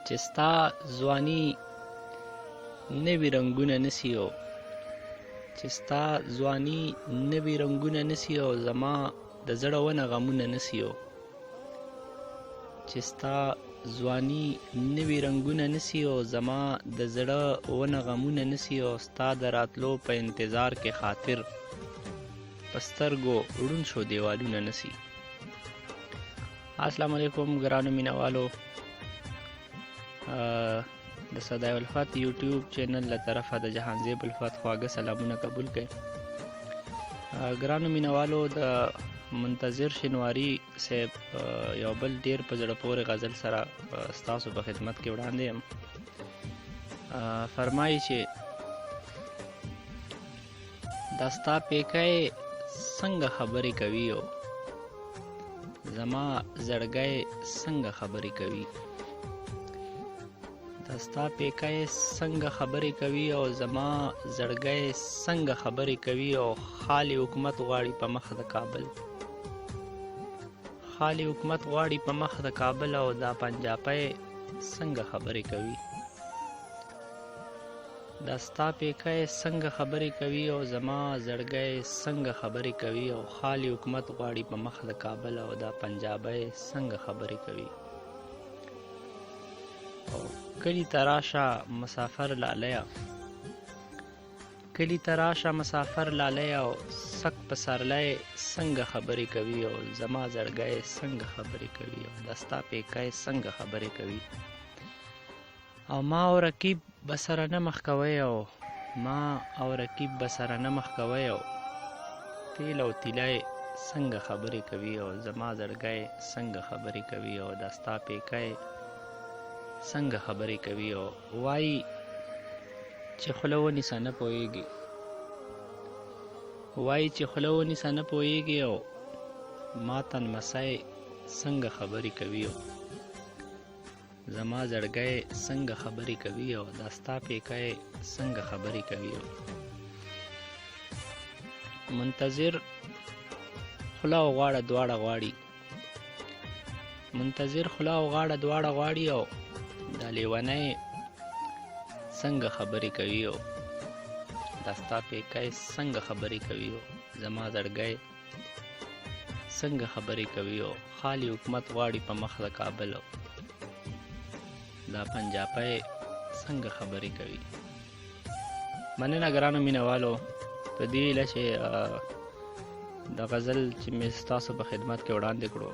چې ستا ځواني نوي رنګونه نسي چې ستا ځواني نوي رنګونه نسي او زما د زړه ونه غمونه نسي چې ستا ځواني نوي رنګونه نسي او زما د زړه ونه غمونه نسي او ستا د راتلو په انتظار کې خاطر په سترګو ړوند شو دیوالونه نسي. السلام علیکم ګرانو مینوالو، د صدای الفت یوټیوب چینل له طرفه د جهانزیب الفت خواږه سلامونه قبول کړئ. ګرانو مینوالو، د منتظر شینواری صاحب یو بل ډیر په زړه پورې غزل سره ستاسو په خدمت کې وړاندې یم. فرمایي چې دا ستا پیکی څنګه خبرې کوي او زما زړګی څنګه خبرې کوي. دا ستا پیکی څنګه خبرې کوي او زما زړګی څنګه خبرې کوي او خالي حکومت غواړي په مخ د کابل. خالي حکومت غواړي په مخ د کابل او دا پنجابی څنګه خبرې کوي. دا ستا پیکی څنګه خبرې کوي او زما زړګی څنګه خبرې کوي او خالي حکومت غواړي په مخ د کابل او دا پنجابی څنګه خبرې کوي. او کلی تراشه مسافر لالیا، کلی تراشه مسافر لالیا او سک پسرلی څنګه خبرې کوي او زما زړګی څنګه خبرې کوي او دا ستا پیکی څنګه خبرې کوي. او ما او رقیب بسره نه مخ کوي او ما او رقیب بسره نه مخ کوي او تیل او تیلای څنګه خبرې کوي او زما زړګی څنګه خبرې کوي او دا ستا پیکی څنګه خبرې کوي. او وایي چې خوله ونیسه نه پوهېږي، وایي چې خوله ونیسه نه پوهېږي او ما تنمسی څنګه خبرې کوي او زما زړګی څنګه خبرې کوي او دا ستا پیکی څنګه خبرې کوي. منتظر خوله او غاړه دواړه غواړي، منتظر خوله او غاړه دواړه غواړي او دا لیونی څنګه خبرې کوي او دا ستا پیکی څنګه خبرې کوي او زما زړګی څنګه خبرې کوي او خالي حکومت غواړي په مخ د کابل او دا پنجابی څنګه خبرې کوي. مننه ګرانو مینوالو، په دې هیله چې د غزل چې مې ستاسو په خدمت کې وړاندې کړو